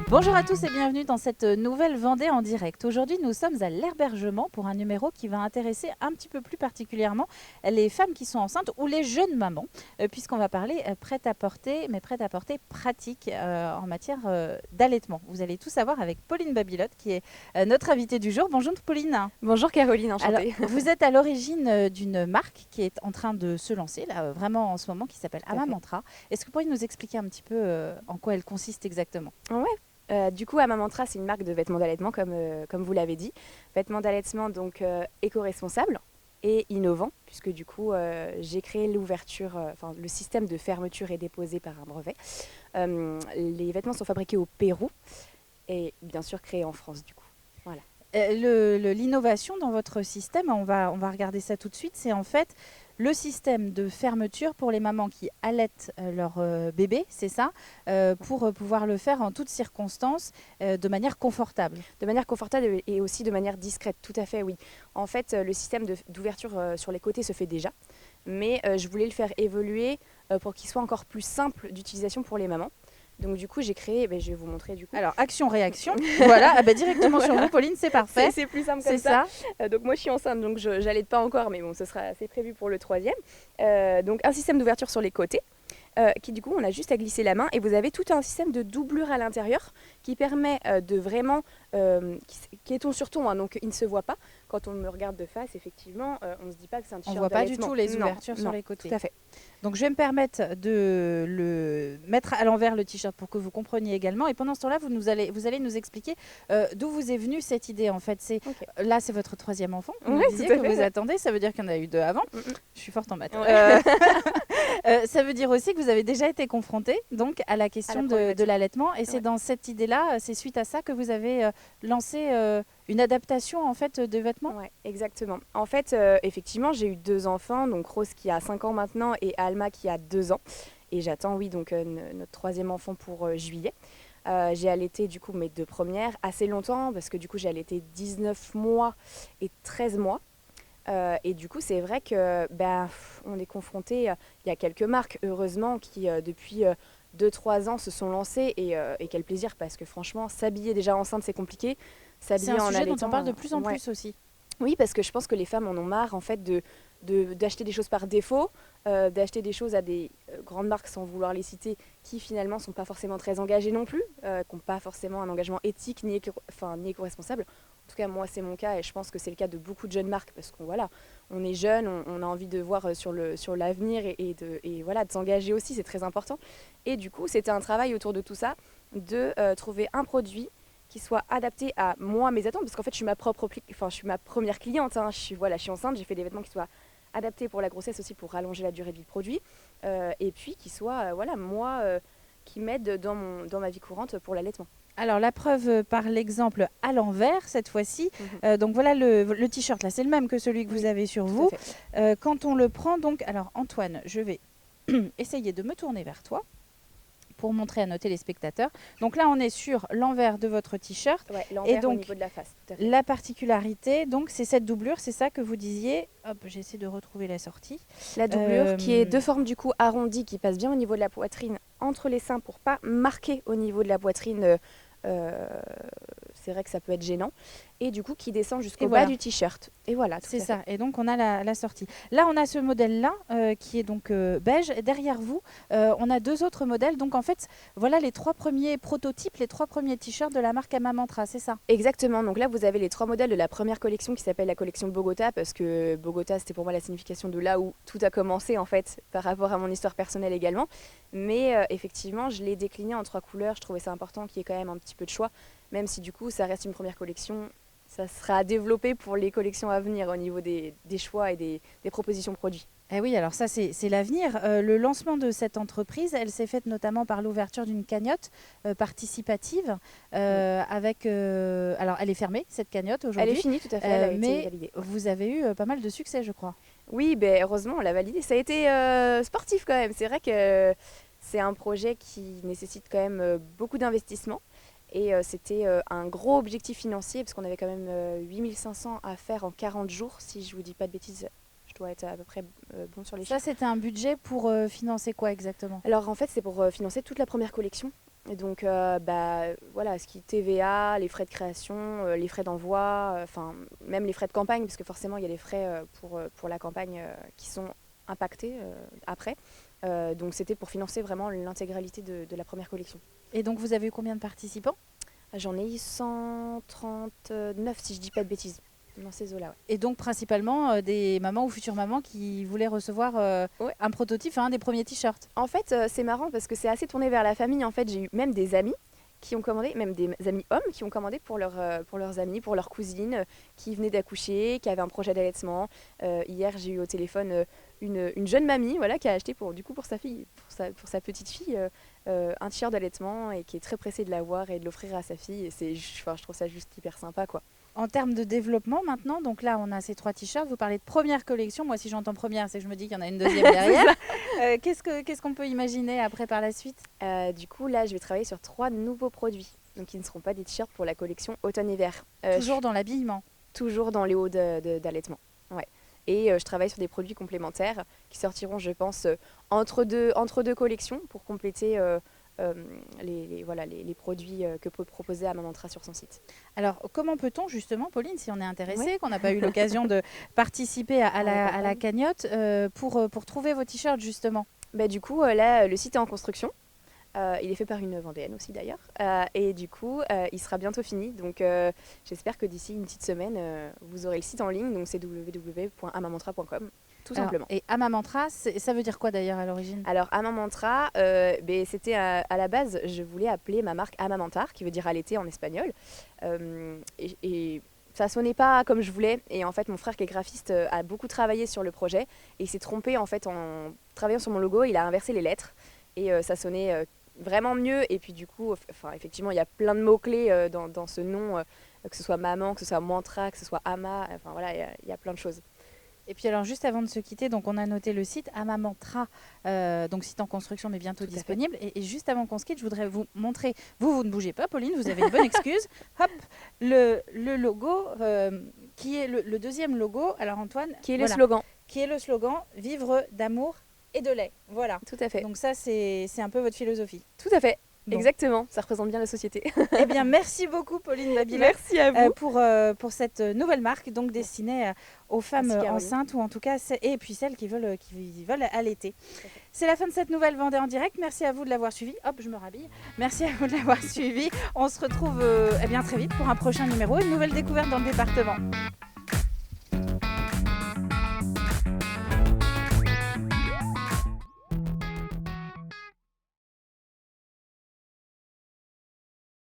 Bonjour à tous et bienvenue dans cette nouvelle Vendée en direct. Aujourd'hui, nous sommes à l'Herbergement pour un numéro qui va intéresser un petit peu plus particulièrement les femmes qui sont enceintes ou les jeunes mamans, puisqu'on va parler prêt-à-porter, mais prêt-à-porter pratique en matière d'allaitement. Vous allez tout savoir avec Pauline Babilotte qui est notre invitée du jour. Bonjour Pauline. Bonjour Caroline, enchantée. Alors, vous êtes à l'origine d'une marque qui est en train de se lancer, là, vraiment en ce moment, qui s'appelle Amamantra. Est-ce que vous pourriez nous expliquer un petit peu en quoi elle consiste exactement ? Ouais. Du coup, Amamantra, c'est une marque de vêtements d'allaitement, comme vous l'avez dit. Vêtements d'allaitement donc éco-responsables et innovants, puisque du coup, j'ai créé l'ouverture, le système de fermeture est déposé par un brevet. Les vêtements sont fabriqués au Pérou et bien sûr créés en France, du coup. Voilà. L'innovation dans votre système, on va regarder ça tout de suite, c'est en fait le système de fermeture pour les mamans qui allaitent leur bébé, c'est ça, pour pouvoir le faire en toutes circonstances, de manière confortable. De manière confortable et aussi de manière discrète, tout à fait, oui. En fait, le système d'ouverture sur les côtés se fait déjà, mais je voulais le faire évoluer pour qu'il soit encore plus simple d'utilisation pour les mamans. Donc du coup, j'ai créé, je vais vous montrer du coup. Alors, action-réaction, voilà, directement sur vous, Pauline, c'est parfait. C'est plus simple comme ça. Donc moi, je suis enceinte, donc je n'allaite pas encore, mais bon, c'est prévu pour le 3e. Donc un système d'ouverture sur les côtés, qui du coup, on a juste à glisser la main, et vous avez tout un système de doublure à l'intérieur, qui permet de vraiment, qui est ton sur ton, donc il ne se voit pas. Quand on me regarde de face, effectivement, on ne se dit pas que c'est un t-shirt d'allaitement. On ne voit pas du tout les ouvertures sur les côtés. Tout à fait. Donc je vais me permettre de le mettre à l'envers le t-shirt pour que vous compreniez également. Et pendant ce temps-là, vous allez nous expliquer d'où vous est venue cette idée. En fait, là, c'est votre 3e enfant. Vous disiez que vous attendez. Ça veut dire qu'il y en a eu 2 avant. Je suis forte en maths. Ouais. Ça veut dire aussi que vous avez déjà été confrontée donc à la question de l'allaitement. Et c'est dans cette idée-là, c'est suite à ça que vous avez lancé une adaptation en fait de vêtements. Ouais, exactement. En fait, effectivement, j'ai eu 2 enfants, donc Rose qui a 5 ans maintenant et Alma qui a 2 ans. Et j'attends, oui, donc notre 3e enfant pour juillet. J'ai allaité du coup mes 2 premières assez longtemps parce que du coup j'ai allaité 19 mois et 13 mois. Et du coup, c'est vrai que on est confronté, il y a quelques marques, heureusement, qui depuis 2-3 ans se sont lancées et quel plaisir parce que franchement, s'habiller déjà enceinte, c'est compliqué. C'est un sujet dont on parle de plus en plus aussi. Oui, parce que je pense que les femmes en ont marre en fait d'acheter des choses par défaut, d'acheter des choses à des grandes marques sans vouloir les citer, qui finalement sont pas forcément très engagées non plus, qui n'ont pas forcément un engagement éthique ni éco-responsable. En tout cas, moi, c'est mon cas et je pense que c'est le cas de beaucoup de jeunes marques parce qu'on est jeune, on a envie de voir sur l'avenir et de s'engager aussi, c'est très important. Et du coup, c'était un travail autour de tout ça, de trouver un produit qui soit adapté à moi, mes attentes, parce qu'en fait, je suis ma première cliente. Je suis enceinte, j'ai fait des vêtements qui soient adaptés pour la grossesse aussi, pour rallonger la durée de vie du produit, et puis qui soient, qui m'aident dans ma vie courante pour l'allaitement. Alors la preuve par l'exemple à l'envers cette fois-ci. Donc voilà le t-shirt là, c'est le même que celui que vous avez sur vous. Quand on le prend donc, alors Antoine, je vais essayer de me tourner vers toi pour montrer à nos téléspectateurs. Donc là, on est sur l'envers de votre t-shirt. Ouais, l'envers au niveau de la face. Tout à fait. La particularité, donc, c'est cette doublure, c'est ça que vous disiez. Hop, j'essaie de retrouver la sortie. La doublure qui est de forme du coup arrondie, qui passe bien au niveau de la poitrine, entre les seins pour pas marquer au niveau de la poitrine. C'est vrai que ça peut être gênant, et du coup qui descend jusqu'au bas du t-shirt. Et voilà, c'est ça. Et donc on a la sortie. Là, on a ce modèle-là qui est donc beige. Derrière vous, on a 2 autres modèles. Donc en fait, voilà les 3 premiers prototypes, les 3 premiers t-shirts de la marque Amamantra, c'est ça? Exactement. Donc là, vous avez les 3 modèles de la première collection qui s'appelle la collection Bogota, parce que Bogota, c'était pour moi la signification de là où tout a commencé en fait, par rapport à mon histoire personnelle également. Mais effectivement, je l'ai décliné en 3 couleurs. Je trouvais ça important qu'il y ait quand même un petit peu de choix. Même si du coup ça reste une première collection, ça sera à développer pour les collections à venir au niveau des choix et des propositions produits. Eh oui, alors ça c'est l'avenir. Le lancement de cette entreprise, elle s'est faite notamment par l'ouverture d'une cagnotte participative avec... alors elle est fermée cette cagnotte aujourd'hui. Elle est finie tout à fait, elle a été validée. Vous avez eu pas mal de succès je crois. Oui, heureusement on l'a validée. Ça a été sportif quand même. C'est vrai que c'est un projet qui nécessite quand même beaucoup d'investissement. Et c'était un gros objectif financier parce qu'on avait quand même 8500 à faire en 40 jours. Si je vous dis pas de bêtises, je dois être à peu près bon sur les Ça, chiffres. c'était un budget pour financer quoi exactement? Alors en fait, c'est pour financer toute la première collection. Et donc, voilà, ce qui est TVA, les frais de création, les frais d'envoi, enfin, même les frais de campagne, parce que forcément, il y a les frais pour la campagne qui sont impactés après. Donc, c'était pour financer vraiment l'intégralité de la première collection. Et donc, vous avez eu combien de participants? J'en ai eu 139, si je dis pas de bêtises, dans ces eaux-là. Ouais. Et donc, principalement, des mamans ou futures mamans qui voulaient recevoir Ouais. un prototype, des premiers t-shirts. En fait, c'est marrant parce que c'est assez tourné vers la famille. En fait, j'ai eu même des amis qui ont commandé, même des amis hommes qui ont commandé pour leurs amis, pour leurs cousines qui venaient d'accoucher, qui avaient un projet d'allaitement. Hier, j'ai eu au téléphone une jeune mamie, voilà, qui a acheté pour sa fille, pour sa petite fille, un t-shirt d'allaitement et qui est très pressée de l'avoir et de l'offrir à sa fille. Et je trouve ça juste hyper sympa, quoi. En termes de développement maintenant, donc là on a ces 3 t-shirts, vous parlez de première collection, moi si j'entends première c'est que je me dis qu'il y en a une deuxième derrière. Qu'est-ce qu'on peut imaginer après par la suite? Du coup là je vais travailler sur 3 nouveaux produits, donc ils ne seront pas des t-shirts pour la collection automne-hiver. Toujours dans l'habillement? Toujours dans les hauts d'allaitement, ouais. Et je travaille sur des produits complémentaires qui sortiront je pense entre deux collections pour compléter les produits que peut proposer Amamantra sur son site. Alors, comment peut-on justement, Pauline, si on est intéressé, qu'on n'a pas eu l'occasion de participer à la cagnotte, pour trouver vos t-shirts justement? Du coup, là, le site est en construction. Il est fait par une Vendéenne aussi d'ailleurs. Et du coup, il sera bientôt fini. Donc, j'espère que d'ici une petite semaine, vous aurez le site en ligne. Donc, c'est www.amamantra.com. Tout simplement. Et Amamantra, ça veut dire quoi d'ailleurs à l'origine? Alors, Amamantra, c'était à la base, je voulais appeler ma marque Amamantar, qui veut dire allaiter en espagnol. Et ça sonnait pas comme je voulais. Et en fait, mon frère qui est graphiste a beaucoup travaillé sur le projet. Et il s'est trompé en fait en travaillant sur mon logo. Il a inversé les lettres. Et ça sonnait vraiment mieux. Et puis du coup, effectivement, il y a plein de mots-clés dans ce nom, que ce soit maman, que ce soit mantra, que ce soit ama. Enfin voilà, il y a plein de choses. Et puis alors juste avant de se quitter, donc on a noté le site Amamantra, donc site en construction mais bientôt disponible. Et juste avant qu'on se quitte, je voudrais vous montrer, vous ne bougez pas Pauline, vous avez une bonne excuse. Hop, le logo qui est le deuxième logo. Alors Antoine, qui est le slogan. Qui est le slogan Vivre d'amour et de lait. Voilà. Tout à fait. Donc ça c'est un peu votre philosophie. Tout à fait. Bon. Exactement, ça représente bien la société. Eh bien, merci beaucoup Pauline Babilet. Merci à vous. Pour cette nouvelle marque donc destinée aux femmes enceintes ou en tout cas et puis celles qui veulent allaiter. C'est la fin de cette nouvelle Vendée en direct. Merci à vous de l'avoir suivi. Hop, je me rhabille. Merci à vous de l'avoir suivi. On se retrouve très vite pour un prochain numéro, une nouvelle découverte dans le département.